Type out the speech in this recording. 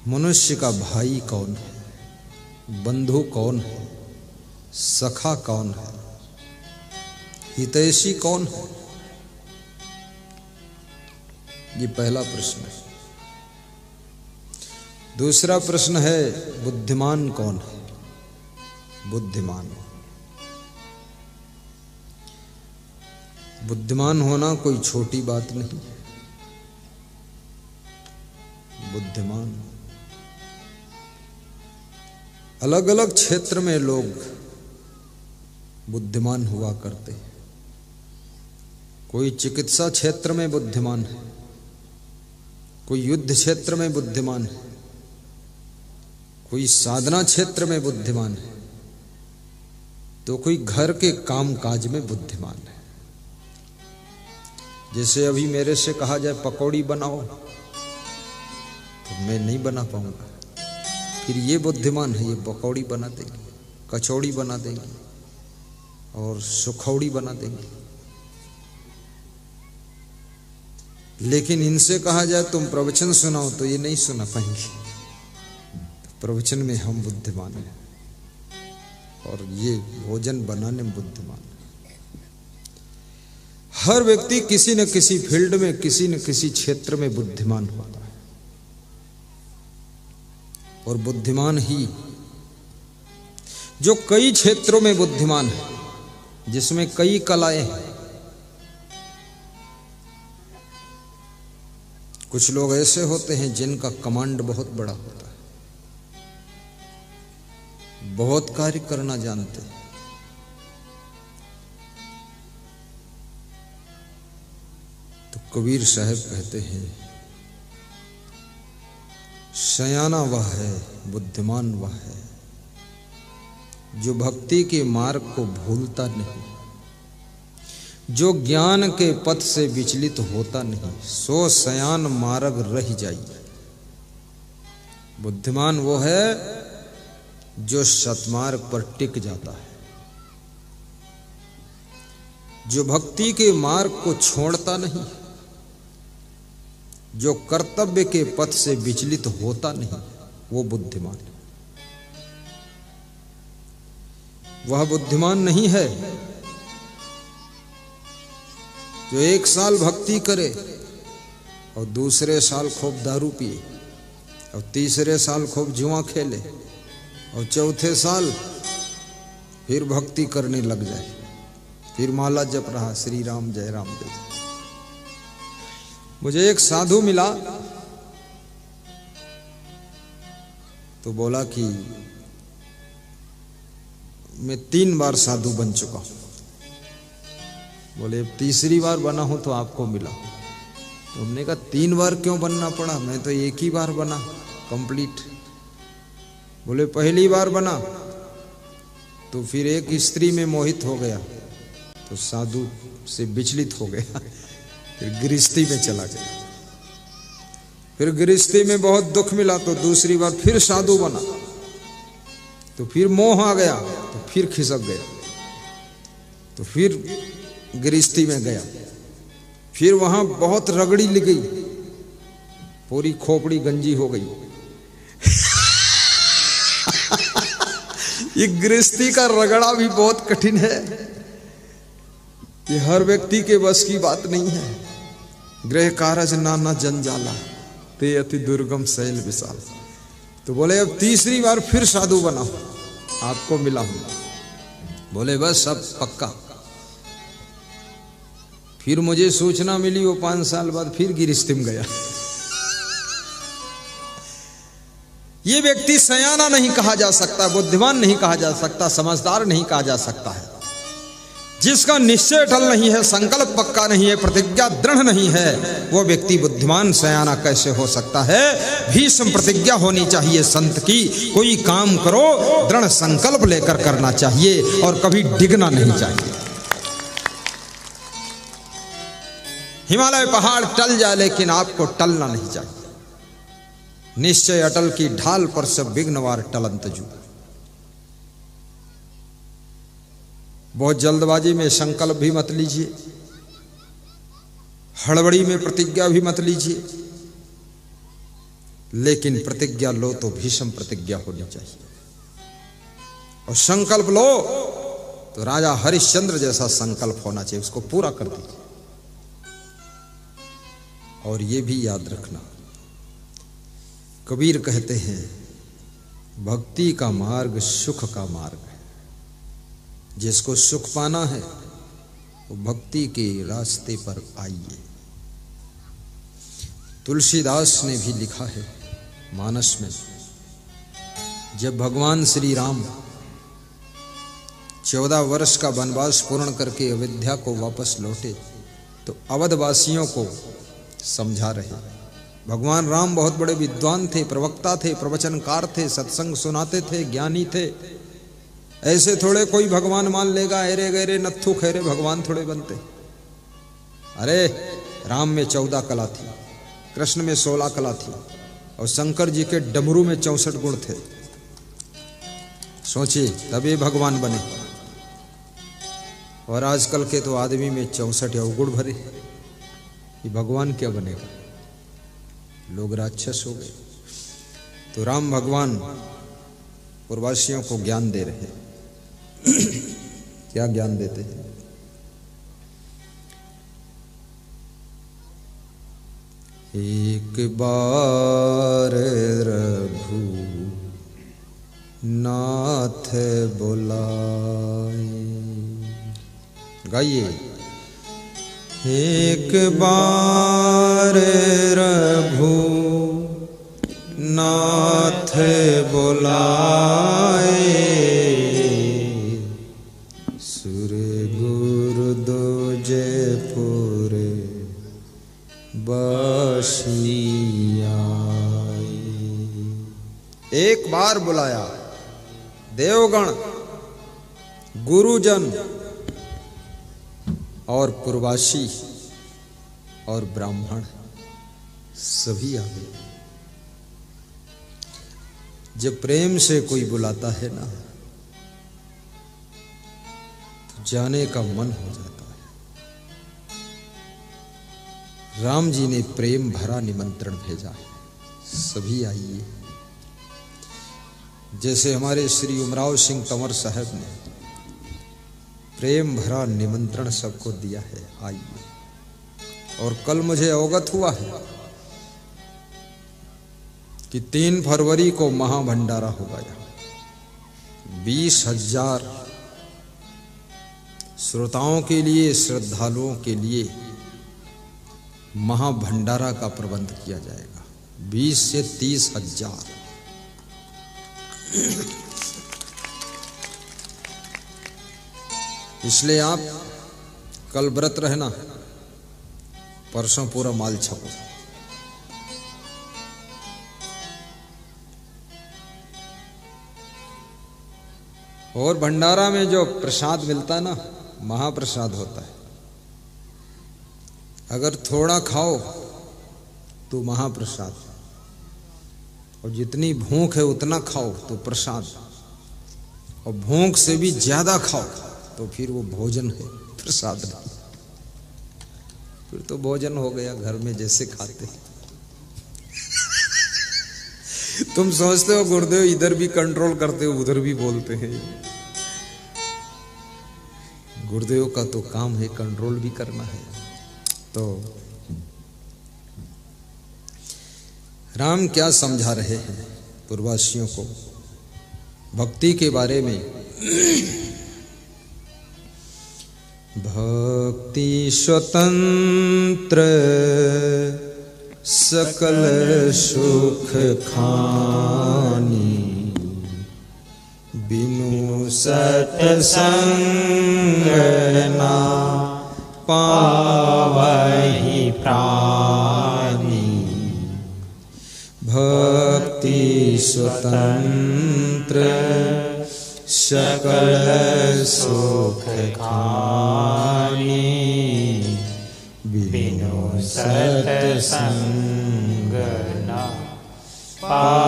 मनुष्य का भाई कौन है, बंधु कौन है, सखा कौन है, हितैषी कौन है? ये पहला प्रश्न है। दूसरा प्रश्न है बुद्धिमान कौन है? बुद्धिमान, बुद्धिमान होना कोई छोटी बात नहीं। बुद्धिमान अलग अलग क्षेत्र में लोग बुद्धिमान हुआ करते हैं। कोई चिकित्सा क्षेत्र में बुद्धिमान है, कोई युद्ध क्षेत्र में बुद्धिमान है, कोई साधना क्षेत्र में बुद्धिमान है, तो कोई घर के काम काज में बुद्धिमान है। जैसे अभी मेरे से कहा जाए पकौड़ी बनाओ तो मैं नहीं बना पाऊंगा, फिर ये बुद्धिमान है, ये पकौड़ी बना देंगे, कचौड़ी बना देंगे और सुखौड़ी बना देंगे। लेकिन इनसे कहा जाए तुम प्रवचन सुनाओ तो ये नहीं सुना पाएंगे। प्रवचन में हम बुद्धिमान हैं और ये भोजन बनाने में बुद्धिमान है। हर व्यक्ति किसी न किसी फील्ड में, किसी न किसी क्षेत्र में बुद्धिमान होता है। और बुद्धिमान ही जो कई क्षेत्रों में बुद्धिमान है, जिसमें कई कलाएं हैं। कुछ लोग ऐसे होते हैं जिनका कमांड बहुत बड़ा होता है, बहुत कार्य करना जानते हैं। तो कबीर साहब कहते हैं सयाना वह है, बुद्धिमान वह है, जो भक्ति के मार्ग को भूलता नहीं, जो ज्ञान के पथ से विचलित होता नहीं, सो सयान मार्ग रह जाइए। बुद्धिमान वो है जो सतमार्ग पर टिक जाता है, जो भक्ति के मार्ग को छोड़ता नहीं, जो कर्तव्य के पथ से विचलित होता नहीं, वो बुद्धिमान है। वह बुद्धिमान नहीं है जो एक साल भक्ति करे और दूसरे साल खूब दारू पिए और तीसरे साल खूब जुआ खेले और चौथे साल फिर भक्ति करने लग जाए, फिर माला जप रहा श्री राम जय राम जय। मुझे एक साधु मिला तो बोला कि मैं 3 बार साधु बन चुका हूं। बोले तीसरी बार बना हूं तो आपको मिला। तो हमने कहा 3 बार क्यों बनना पड़ा, मैं तो एक ही बार बना कंप्लीट। बोले पहली बार बना तो फिर एक स्त्री में मोहित हो गया तो साधु से विचलित हो गया, फिर गृहस्थी में चला गया। फिर गृहस्थी में बहुत दुख मिला तो दूसरी बार फिर साधु बना, तो फिर मोह आ गया तो फिर खिसक गया, तो फिर गृहस्थी में गया। फिर वहां बहुत रगड़ी लग गई, पूरी खोपड़ी गंजी हो गई। ये गृहस्थी का रगड़ा भी बहुत कठिन है, ये हर व्यक्ति के बस की बात नहीं है। गृह कारज नाना जंजाला, ते अति दुर्गम शैल विशाल। तो बोले अब तीसरी बार फिर साधु बना, आपको मिला हूं। बोले बस अब पक्का। फिर मुझे सूचना मिली वो 5 साल बाद फिर गृहस्थी में गया। ये व्यक्ति सयाना नहीं कहा जा सकता, बुद्धिमान नहीं कहा जा सकता, समझदार नहीं कहा जा सकता है। जिसका निश्चय अटल नहीं है, संकल्प पक्का नहीं है, प्रतिज्ञा दृढ़ नहीं है, वो व्यक्ति बुद्धिमान सयाना कैसे हो सकता है? भीष्म प्रतिज्ञा होनी चाहिए संत की, कोई काम करो दृढ़ संकल्प लेकर करना चाहिए और कभी डिगना नहीं चाहिए। हिमालय पहाड़ टल जाए लेकिन आपको टलना नहीं चाहिए। निश्चय अटल की ढाल पर सब विघ्नवार टलंत जू। बहुत जल्दबाजी में संकल्प भी मत लीजिए, हड़बड़ी में प्रतिज्ञा भी मत लीजिए, लेकिन प्रतिज्ञा लो तो भीषम प्रतिज्ञा होनी चाहिए, और संकल्प लो तो राजा हरिश्चंद्र जैसा संकल्प होना चाहिए, उसको पूरा कर दीजिए। और ये भी याद रखना, कबीर कहते हैं भक्ति का मार्ग सुख का मार्ग है। जिसको सुख पाना है वो भक्ति के रास्ते पर आइए। तुलसीदास ने भी लिखा है मानस में, जब भगवान श्री राम 14 वर्ष का वनवास पूर्ण करके अयोध्या को वापस लौटे तो अवधवासियों को समझा रहे। भगवान राम बहुत बड़े विद्वान थे, प्रवक्ता थे, प्रवचनकार थे, सत्संग सुनाते थे, ज्ञानी थे। ऐसे थोड़े कोई भगवान मान लेगा, अरे गहरे नत्थु खैरे भगवान थोड़े बनते। अरे राम में 14 कला थी, कृष्ण में 16 कला थी, और शंकर जी के डमरू में 64 गुण थे। सोचिए तब ये भगवान बने। और आजकल के तो आदमी में 64 अवगुण भरे, ये भगवान क्या बनेगा? लोग राक्षस हो गए। तो राम भगवान पूर्ववासियों को ज्ञान दे रहे क्या ज्ञान देते हैं? एक बार रघु नाथ बुलाए, गाइए। एक बार रघु नाथ बुलाए, सुर गुरु दूजे पुरे बसिया। एक बार बुलाया, देवगण, गुरुजन और पूर्वासी और ब्राह्मण सभी आ गए। जब प्रेम से कोई बुलाता है ना तो जाने का मन हो जाता है। राम जी ने प्रेम भरा निमंत्रण भेजा है, सभी आइए। जैसे हमारे श्री उमराव सिंह तंवर साहब ने प्रेम भरा निमंत्रण सबको दिया है, आइए। और कल मुझे अवगत हुआ है कि 3 फरवरी को महाभंडारा होगा। 20,000 श्रोताओं के लिए, श्रद्धालुओं के लिए महाभंडारा का प्रबंध किया जाएगा। 20 से 30,000। इसलिए आप कल व्रत रहना, परसों पूरा माल छपो। और भंडारा में जो प्रसाद मिलता है ना, महाप्रसाद होता है। अगर थोड़ा खाओ तो महाप्रसाद, और जितनी भूख है उतना खाओ तो प्रसाद, और भूख से भी ज्यादा खाओ तो फिर वो भोजन है, प्रसाद नहीं। फिर तो भोजन हो गया घर में जैसे खाते। तुम सोचते हो गुरुदेव इधर भी कंट्रोल करते हो, उधर भी बोलते हैं। गुरुदेव का तो काम है कंट्रोल भी करना है। तो राम क्या समझा रहे हैं पूर्ववासियों को भक्ति के बारे में? भक्ति स्वतंत्र सकल सुख खानी, बिनु सत्संग ना पावहि प्राणी। भक्ति स्वतंत्र सकल सुख खानी, बिनु सत्संग न पावहि